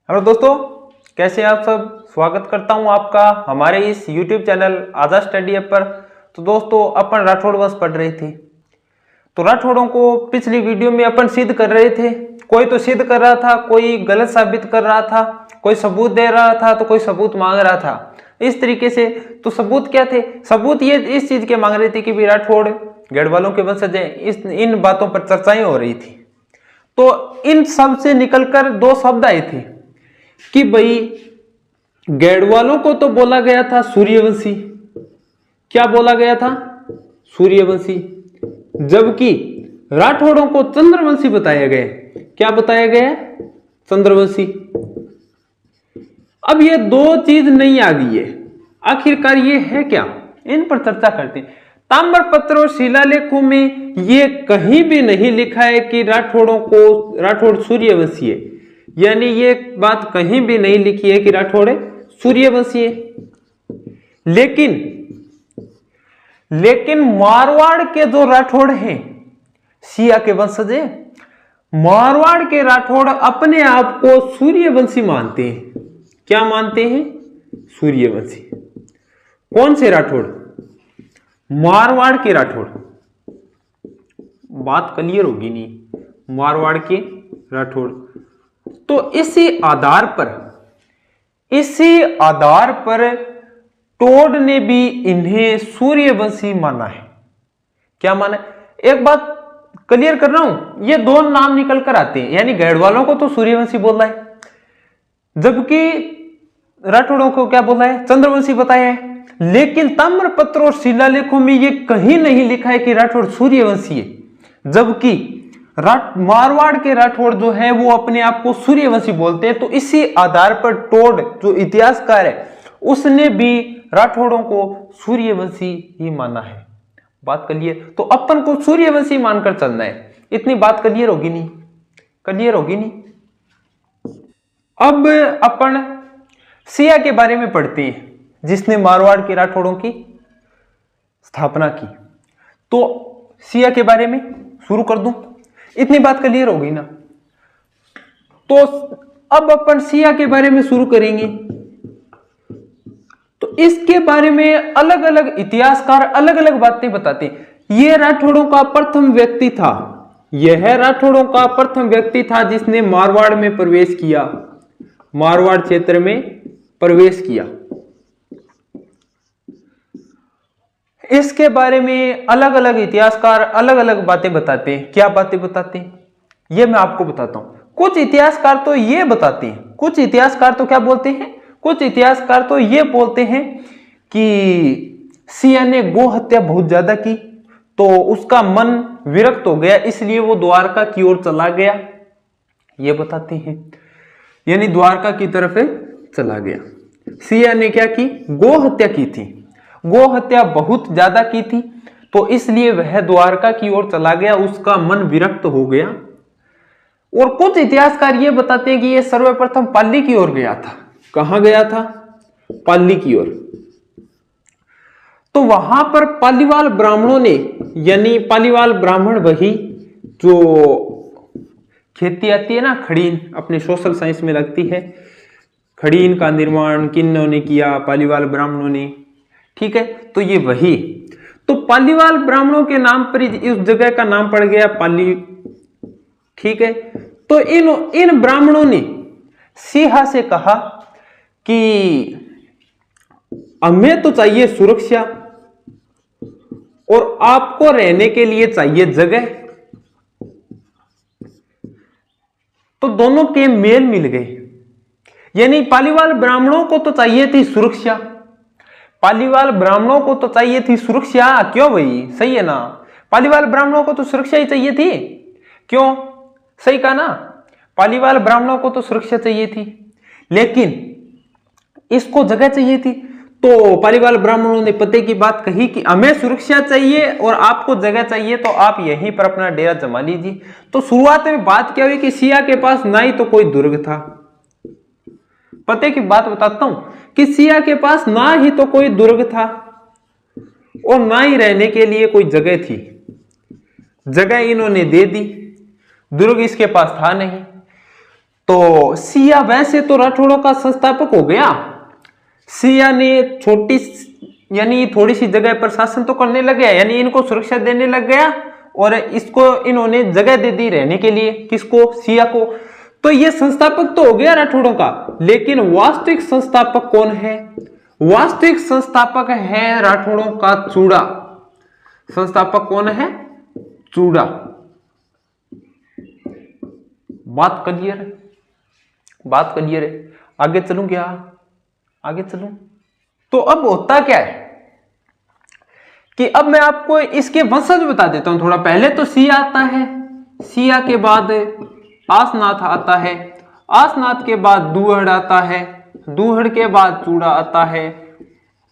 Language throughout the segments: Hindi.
हेलो दोस्तों, कैसे हैं आप सब। स्वागत करता हूं आपका हमारे इस YouTube चैनल आजाद स्टडी ऐप पर। तो दोस्तों, अपन राठौड़ वंश पढ़ रहे थे। तो राठौड़ों को पिछली वीडियो में अपन सिद्ध कर रहे थे। कोई तो सिद्ध कर रहा था, कोई गलत साबित कर रहा था, कोई सबूत दे रहा था, तो कोई सबूत मांग रहा था। इस तरीके से तो सबूत क्या थे? सबूत ये इस चीज के मांग रहे थे कि राठौड़ गढ़वालों के वंशज है। इन बातों पर चर्चाएं हो रही थी। तो इन सब से निकलकर दो शब्द आए थे कि भाई गढ़वालों को तो बोला गया था सूर्यवंशी। क्या बोला गया था? सूर्यवंशी। जबकि राठौड़ों को चंद्रवंशी बताया गया। क्या बताया गया? चंद्रवंशी। अब ये दो चीज नहीं आ गई है, आखिरकार ये है क्या? इन पर चर्चा करते हैं। ताम्रपत्र और शिलालेखों में ये कहीं भी नहीं लिखा है कि राठौड़ सूर्यवंशी है। यानी ये बात कहीं भी नहीं लिखी है कि राठौड़ सूर्यवंशी है। लेकिन मारवाड़ के जो राठौड़ हैं, सिया के वंशज है, मारवाड़ के राठौड़ अपने आप को सूर्यवंशी मानते हैं। क्या मानते हैं? सूर्यवंशी। कौन से राठौड़? मारवाड़ के राठौड़। बात क्लियर होगी नहीं? मारवाड़ के राठौड़। तो इसी आधार पर टोड ने भी इन्हें सूर्यवंशी माना है। क्या माना है? एक बात क्लियर कर रहा हूं, ये दो नाम निकल कर आते हैं। यानी गढ़वालों को तो सूर्यवंशी बोला है, जबकि राठौड़ों को क्या बोला है? चंद्रवंशी बताया है। लेकिन ताम्रपत्र और शिलालेखों में ये कहीं नहीं लिखा है कि राठौड़ सूर्यवंशी है। जबकि मारवाड़ के राठौड़ जो है वो अपने आप को सूर्यवंशी बोलते हैं। तो इसी आधार पर टोड जो इतिहासकार है उसने भी राठौड़ों को सूर्यवंशी ही माना है। बात क्लियर? तो अपन को सूर्यवंशी मानकर चलना है। इतनी बात क्लियर होगी नहीं? क्लियर होगी नहीं? अब अपन सिया के बारे में पढ़ते हैं, जिसने मारवाड़ के राठौड़ों की स्थापना की। तो सिया के बारे में शुरू कर दूं? इतनी बात क्लियर हो गई ना? तो अब अपन सिया के बारे में शुरू करेंगे। तो इसके बारे में अलग अलग इतिहासकार अलग अलग बातें बताते हैं। यह राठौड़ों का प्रथम व्यक्ति था। यह राठौड़ों का प्रथम व्यक्ति था जिसने मारवाड़ में प्रवेश किया, मारवाड़ क्षेत्र में प्रवेश किया। इसके बारे में अलग अलग इतिहासकार अलग अलग बातें बताते हैं। क्या बातें बताते हैं ये मैं आपको बताता हूं। कुछ इतिहासकार तो ये बताते हैं, कुछ इतिहासकार तो क्या बोलते हैं? कुछ इतिहासकार तो ये बोलते हैं कि सिया ने गो हत्या बहुत ज्यादा की, तो उसका मन विरक्त हो गया, इसलिए वो द्वारका की ओर चला गया। ये बताते हैं, यानी द्वारका की तरफ चला गया। सिया ने क्या की? गो हत्या की थी। गो हत्या बहुत ज्यादा की थी, तो इसलिए वह द्वारका की ओर चला गया, उसका मन विरक्त हो गया। और कुछ इतिहासकार ये बताते हैं कि यह सर्वप्रथम पाली की ओर गया था। कहां गया था? पाली की ओर। तो वहां पर पालीवाल ब्राह्मणों ने, यानी पालीवाल ब्राह्मण वही जो खेती आती है ना, खड़ीन, अपने सोशल साइंस में लगती है, खड़ीन का निर्माण किन्होंने किया? पालीवाल ब्राह्मणों ने। ठीक है, तो ये वही। तो पालीवाल ब्राह्मणों के नाम पर इस जगह का नाम पड़ गया पाली। ठीक है, तो इन ब्राह्मणों ने सिया से कहा कि हमें तो चाहिए सुरक्षा और आपको रहने के लिए चाहिए जगह। तो दोनों के मेल मिल गए। यानी पालीवाल ब्राह्मणों को तो चाहिए थी सुरक्षा, पालीवाल ब्राह्मणों को तो चाहिए थी सुरक्षा। क्यों भाई? सही है ना? पालीवाल ब्राह्मणों को तो सुरक्षा ही चाहिए थी। क्यों? सही कहा ना? पालीवाल ब्राह्मणों को तो सुरक्षा चाहिए थी, लेकिन इसको जगह चाहिए थी। तो पालीवाल ब्राह्मणों ने पते की बात कही कि हमें सुरक्षा चाहिए और आपको जगह चाहिए, तो आप यहीं पर अपना डेरा जमा लीजिए। तो शुरुआत में बात क्या हुई कि सिया के पास ना ही तो कोई दुर्ग था। पते की बात बताता हूं कि सिया के पास ना ही तो कोई दुर्ग था और ना ही रहने के लिए कोई जगह थी। जगह इन्होंने दे दी, दुर्ग इसके पास था नहीं। तो सिया वैसे तो राठौड़ों का संस्थापक हो गया। सिया ने छोटी यानी थोड़ी सी जगह पर शासन तो करने लग गया, यानी इनको सुरक्षा देने लग गया और इसको इन्होंने जगह दे दी रहने के लिए, किसको, सिया को। तो ये संस्थापक तो हो गया राठौड़ों का, लेकिन वास्तविक संस्थापक कौन है? वास्तविक संस्थापक है राठौड़ों का चूड़ा। संस्थापक कौन है? चूड़ा। बात क्लियर है? बात क्लियर है? आगे चलूं क्या? आगे चलूं तो अब होता क्या है कि अब मैं आपको इसके वंशज बता देता हूं थोड़ा। पहले तो सिया आता है, सिया के बाद आसनाथ आता है, आसनाथ के बाद दूहड़ आता है, दूहड़ के बाद चूड़ा आता है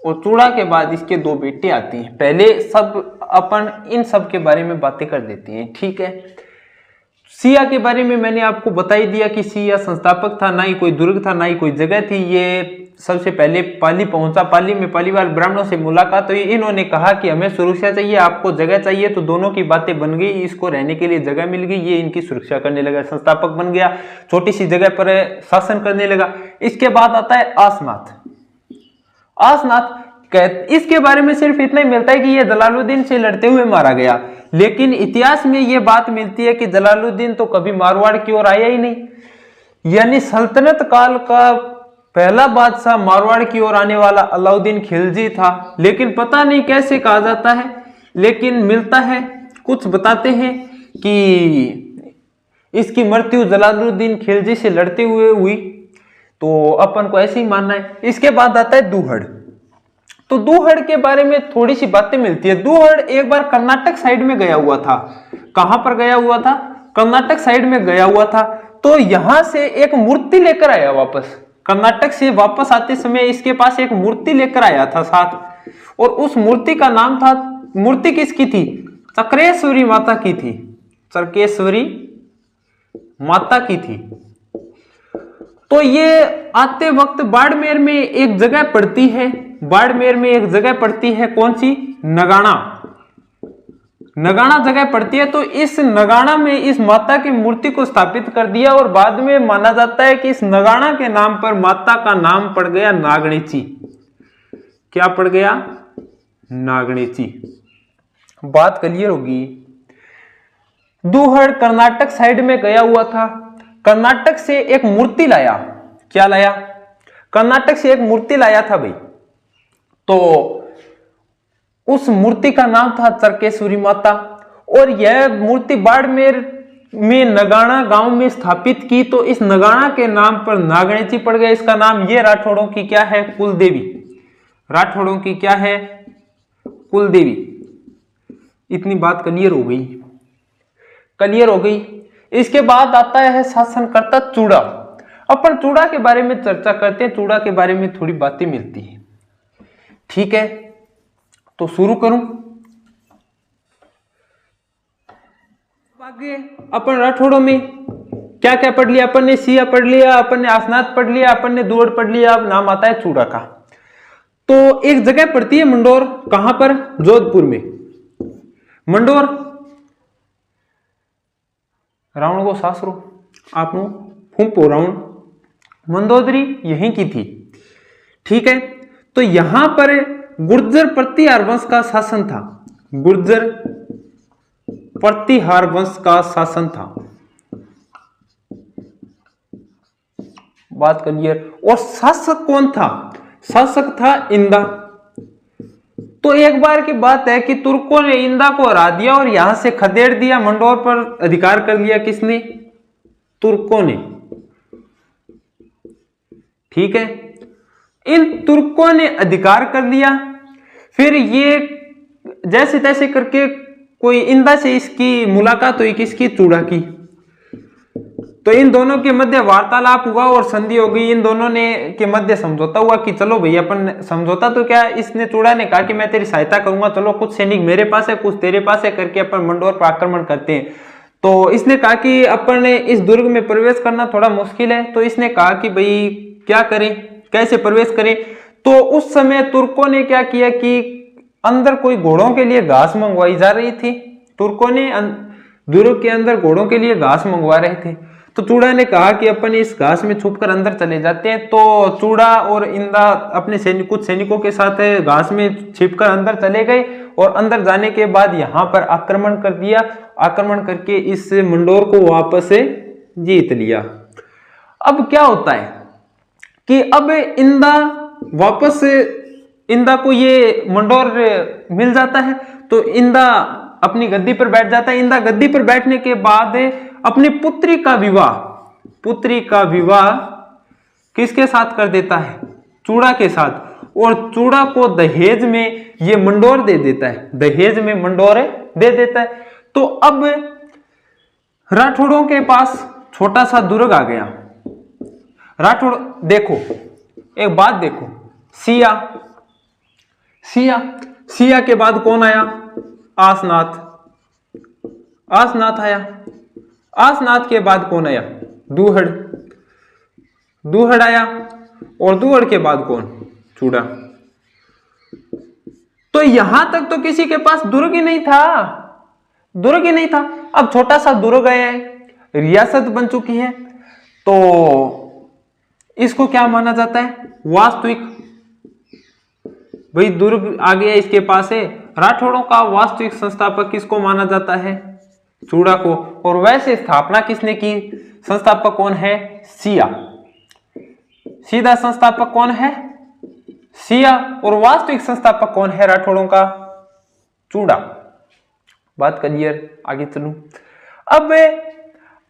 और चूड़ा के बाद इसके दो बेटे आती हैं। पहले सब अपन इन सब के बारे में बातें कर देते हैं, ठीक है। सिया के बारे में मैंने आपको बता ही दिया कि सिया संस्थापक था, ना ही कोई दुर्ग था, ना ही कोई जगह थी। ये सबसे पहले पाली पहुंचा, पाली में पालीवाल ब्राह्मणों से मुलाकात हुई। इन्होंने कहा कि हमें सुरक्षा चाहिए, आपको जगह चाहिए, तो दोनों की बातें बन गई, इसको रहने के लिए जगह मिल गई, ये इनकी सुरक्षा करने लगा, संस्थापक बन गया, छोटी सी जगह पर शासन करने लगा। इसके बाद आता है आसनाथ। आसनाथ इसके बारे में सिर्फ इतना ही मिलता है कि ये जलालुद्दीन से लड़ते हुए मारा गया, लेकिन इतिहास में ये बात मिलती है कि जलालुद्दीन तो कभी मारवाड़ की ओर आया ही नहीं। यानी सल्तनत काल का पहला बादशाह मारवाड़ की ओर आने वाला अलाउद्दीन खिलजी था, लेकिन पता नहीं कैसे कहा जाता है, लेकिन मिलता है, कुछ बताते हैं कि इसकी मृत्यु जलालुद्दीन खिलजी से लड़ते हुए हुई, तो अपन को ऐसे ही मानना है। इसके बाद आता है दूहड़। तो दूहड़ के बारे में थोड़ी सी बातें मिलती है। दूहड़ एक बार कर्नाटक साइड में गया हुआ था। कहां पर गया हुआ था? कर्नाटक साइड में गया हुआ था। तो यहां से एक मूर्ति लेकर आया वापस, कर्नाटक से वापस आते समय इसके पास एक मूर्ति लेकर आया था साथ, और उस मूर्ति का नाम था, मूर्ति किसकी थी? चक्रेश्वरी माता की थी, चक्रेश्वरी माता की थी। तो ये आते वक्त बाड़मेर में एक जगह पड़ती है, बाड़मेर में एक जगह पड़ती है, कौन सी? नगाना। नगाना जगह पड़ती है। तो इस नगाना में इस माता की मूर्ति को स्थापित कर दिया, और बाद में माना जाता है कि इस नगाना के नाम पर माता का नाम पड़ गया नागणेची। क्या पड़ गया? नागणेची। बात क्लियर होगी? दूहड़ कर्नाटक साइड में गया हुआ था, कर्नाटक से एक मूर्ति लाया। क्या लाया? कर्नाटक से एक मूर्ति लाया था भाई। तो उस मूर्ति का नाम था चरकेश्वरी माता, और यह मूर्ति बाड़मेर में नगाना गांव में स्थापित की। तो इस नगाना के नाम पर नागणेची पड़ गया इसका नाम। ये राठौड़ों की क्या है? कुलदेवी। राठौड़ों की क्या है? कुलदेवी। इतनी बात क्लियर हो गई? क्लियर हो गई। इसके बाद आता है शासनकर्ता चूड़ा। अपन चूड़ा के बारे में चर्चा करते हैं, चूड़ा के बारे में थोड़ी बातें मिलती है, ठीक है। तो शुरू करूं। आगे अपन राठौड़ों में क्या क्या पढ़ लिया? अपन ने सिया पढ़ लिया, अपन ने आसनाथ पढ़ लिया, अपन ने दूहड़ पढ़ लिया। अब नाम आता है चूड़ा का। तो एक जगह पड़ती है मंडोर। कहां पर? जोधपुर में। मंडोर रावण को सासरो आप फूंपो रावण, मंदोदरी यहीं की थी, ठीक है। तो यहां पर गुर्जर प्रतिहार वंश का शासन था, गुर्जर प्रतिहार वंश का शासन था। बात क्लियर? और शासक कौन था? शासक था इंदा। तो एक बार की बात है कि तुर्कों ने इंदा को हरा दिया और यहां से खदेड़ दिया, मंडोर पर अधिकार कर लिया। किसने? तुर्कों ने, ठीक है। इन तुर्कों ने अधिकार कर लिया। फिर ये जैसे तैसे करके कोई इंदा से इसकी मुलाकात हुई, किसकी? चूड़ा की। तो इन दोनों के मध्य वार्तालाप हुआ और संधि हो गई। इन दोनों ने के मध्य समझौता हुआ कि चलो भैया अपन समझौता, तो क्या इसने चूड़ा ने कहा कि मैं तेरी सहायता करूंगा, चलो कुछ सैनिक मेरे पास है कुछ तेरे पास है करके अपन मंडोर पर आक्रमण करते हैं। तो इसने कहा कि अपन ने इस दुर्ग में प्रवेश करना थोड़ा मुश्किल है। तो इसने कहा कि भाई क्या करें, कैसे प्रवेश करें। तो उस समय तुर्कों ने क्या किया कि अंदर कोई घोड़ों के लिए घास मंगवाई जा रही थी। तुर्कों ने दुर्ग के अंदर घोड़ों के लिए घास मंगवा रहे थे। तो चूड़ा ने कहा कि अपन इस घास में छुपकर अंदर चले जाते हैं। तो चूड़ा और इंदा अपने कुछ सैनिकों के साथ घास में छिपकर अंदर चले गए और अंदर जाने के बाद यहाँ पर आक्रमण कर दिया। आक्रमण करके इस मंडोर को वापस जीत लिया। अब क्या होता है कि अब इंदा को ये मंडोर मिल जाता है। तो इंदा अपनी गद्दी पर बैठ जाता है। इंदा गद्दी पर बैठने के बाद अपनी पुत्री का विवाह किसके साथ कर देता है? चूड़ा के साथ। और चूड़ा को दहेज में ये मंडोर दे देता है, दहेज में मंडोर दे देता है। तो अब राठौड़ों के पास छोटा सा दुर्ग आ गया। राठौड़ देखो, एक बात देखो, सिया के बाद कौन आया? आसनाथ आया। आसनाथ के बाद कौन आया? दूहड़ आया। और दूहड़ के बाद कौन? चूड़ा। तो यहां तक तो किसी के पास दुर्ग ही नहीं था। अब छोटा सा दुर्ग आया है, रियासत बन चुकी है। तो इसको क्या माना जाता है? वास्तविक। भाई दुर्ग आ गया इसके पास है। राठौड़ों का वास्तविक संस्थापक किसको माना जाता है? चूड़ा को। और वैसे स्थापना किसने की? संस्थापक कौन है? सिया। सीधा संस्थापक कौन है? सिया। और वास्तविक संस्थापक कौन है राठौड़ों का? चूड़ा। बात क्लियर? आगे चलूं। अब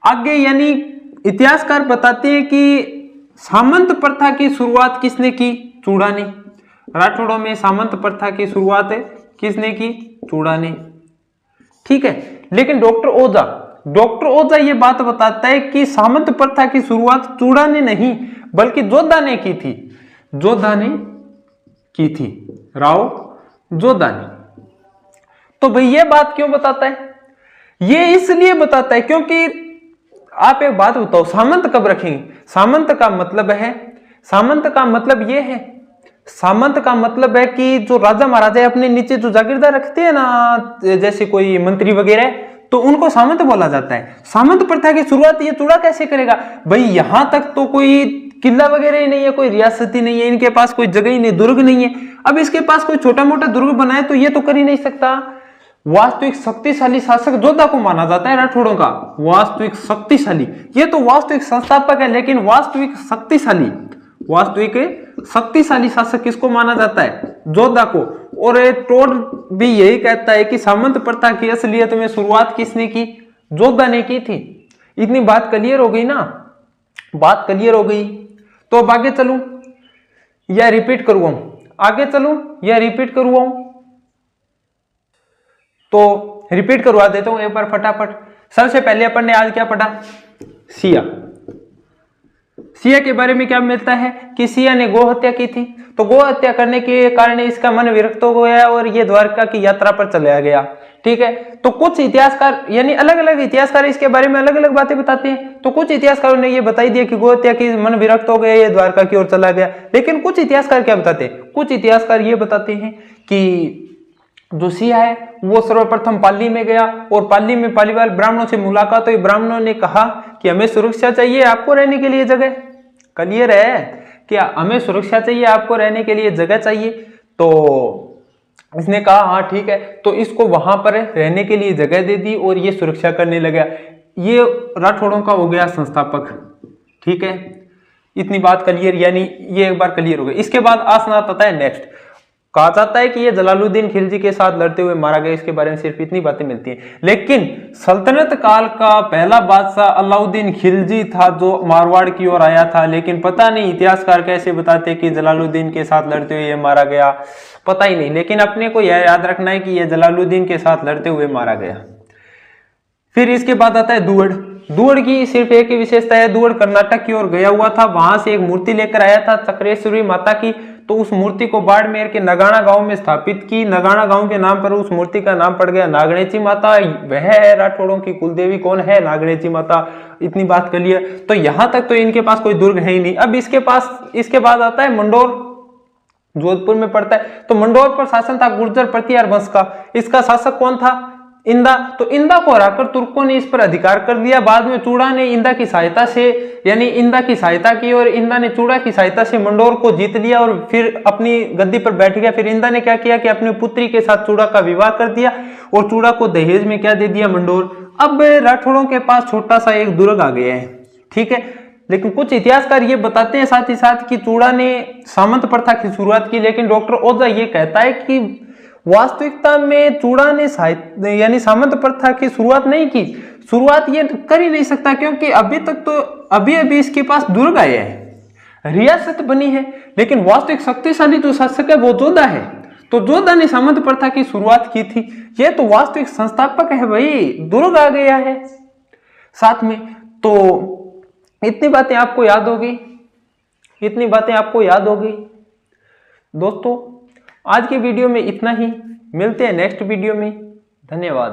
आगे यानी इतिहासकार बताते हैं कि सामंत प्रथा की शुरुआत किसने की? चूड़ा ने। राठौड़ों में सामंत प्रथा की शुरुआत किसने की? चूड़ा ने। ठीक है। लेकिन डॉक्टर ओझा ये बात बताता है कि सामंत प्रथा की शुरुआत चूड़ा ने नहीं बल्कि जोधा ने की थी। राव जोधा ने। तो भाई ये बात क्यों बताता है? ये इसलिए बताता है क्योंकि आप एक बात बताओ, सामंत कब रखेंगे? सामंत का मतलब है कि जो राजा महाराजा अपने नीचे जो जागीरदार रखते हैं ना, जैसे कोई मंत्री वगैरह, तो उनको सामंत बोला जाता है। सामंत प्रथा की शुरुआत ये चूड़ा कैसे करेगा? भाई यहां तक तो कोई किला वगैरह ही नहीं है, कोई रियासत ही नहीं है, इनके पास कोई जगह ही नहीं, दुर्ग नहीं है। अब इसके पास कोई छोटा मोटा दुर्ग बनाए तो ये तो कर ही नहीं सकता। वास्तविक शक्तिशाली शासक जोधा को माना जाता है राठौड़ों का। वास्तविक शक्तिशाली, ये तो वास्तविक संस्थापक है, लेकिन वास्तविक शक्तिशाली शासक किसको माना जाता है? जोधा को। और टोड भी यही कहता है कि सामंत प्रथा की असलियत में शुरुआत किसने की? जोधा ने की थी। इतनी बात क्लियर हो गई ना? बात क्लियर हो गई। तो अब आगे चलूं या रिपीट करवाऊं? तो रिपीट करवा देता हूं एक बार फटाफट। सबसे पहले अपन ने आज क्या पढ़ा? सिया के बारे में क्या मिलता है कि सिया ने गौ हत्या की थी। तो गौ हत्या करने के कारण इसका मन विरक्त हो गया और ये द्वारका की यात्रा पर चला गया। ठीक है। तो कुछ इतिहासकार यानी अलग अलग इतिहासकार इसके बारे में अलग अलग बातें बताते हैं। तो कुछ इतिहासकारों ने ये बताई दिया कि गौ हत्या की मन विरक्त हो गया, ये द्वारका की ओर चला गया। लेकिन कुछ इतिहासकार क्या बताते हैं? कुछ इतिहासकार ये बताते हैं कि जो सिया है वो सर्वप्रथम पाली में गया और पाली में पालीवाल ब्राह्मणों से मुलाकात हुई। ब्राह्मणों ने कहा कि हमें सुरक्षा चाहिए, आपको रहने के लिए जगह। क्लियर है? क्या हमें सुरक्षा चाहिए, आपको रहने के लिए जगह चाहिए। तो इसने कहा हाँ ठीक है। तो इसको वहां पर रहने के लिए जगह दे दी और ये सुरक्षा करने लगा। ये राठौड़ों का हो गया संस्थापक। ठीक है। इतनी बात क्लियर, यानी ये एक बार क्लियर हो गई। इसके बाद आसनाथ आता है। नेक्स्ट कहा जाता है कि ये जलालुद्दीन खिलजी के साथ लड़ते हुए मारा गया। इसके बारे में सिर्फ इतनी बातें मिलती हैं। लेकिन सल्तनत काल का पहला बादशाह अलाउद्दीन खिलजी था जो मारवाड़ की ओर आया था। लेकिन पता नहीं इतिहासकार कैसे बताते कि जलालुद्दीन के साथ लड़ते हुए ये मारा गया, पता ही नहीं। लेकिन अपने को यह याद रखना है कि यह जलालुद्दीन के साथ लड़ते हुए मारा गया। फिर इसके बाद आता है दूहड़ की सिर्फ एक ही विशेषता है, दूहड़ कर्नाटक की ओर गया हुआ था, वहां से एक मूर्ति लेकर आया था चक्रेश्वरी माता की। तो उस मूर्ति को बाड़मेर के नगाना गांव में स्थापित की। नगाना गांव के नाम पर उस मूर्ति का नाम पड़ गया नागणेची माता। वह है राठौड़ों की कुलदेवी। कौन है? नागणेची माता। इतनी बात कर लिया। तो यहां तक तो इनके पास कोई दुर्ग है ही नहीं। अब इसके बाद आता है मंडोर, जोधपुर में पड़ता है। तो मंडोर पर शासन था गुर्जर प्रतिहार वंश का। इसका शासक कौन था? इंदा, तो इंदा को हराकर तुर्कों ने इस पर अधिकार कर दिया। बाद में चूड़ा ने इंदा की सहायता से, यानी इंदा की सहायता की और इंदा ने चूड़ा की सहायता से मंडोर को जीत लिया और फिर अपनी गद्दी पर बैठ गया। फिर इंदा ने क्या किया कि अपनी पुत्री के साथ चूड़ा का विवाह कर दिया और चूड़ा को दहेज में क्या दे दिया, मंडोर। अब राठौड़ों के पास छोटा सा एक दुर्ग आ गया है, ठीक है। लेकिन कुछ इतिहासकार ये बताते हैं साथ ही साथ कि चूड़ा ने सामंत प्रथा की शुरुआत की, लेकिन डॉक्टर ओझा ये कहता है कि वास्तविकता में चूड़ा ने यानी सामंत प्रथा की शुरुआत नहीं की। शुरुआत ये कर ही नहीं सकता, क्योंकि अभी तक तो अभी इसके पास दुर्ग आए हैं, रियासत बनी है, लेकिन वास्तविक शक्तिशाली जो शासक है वो जोधा है। तो जोधा ने सामंत प्रथा की शुरुआत की थी, ये तो वास्तविक संस्थापक है भाई, दुर्ग आ गया है साथ में। तो इतनी बातें आपको याद होगी, दोस्तों। आज की वीडियो में इतना ही, मिलते हैं नेक्स्ट वीडियो में। धन्यवाद।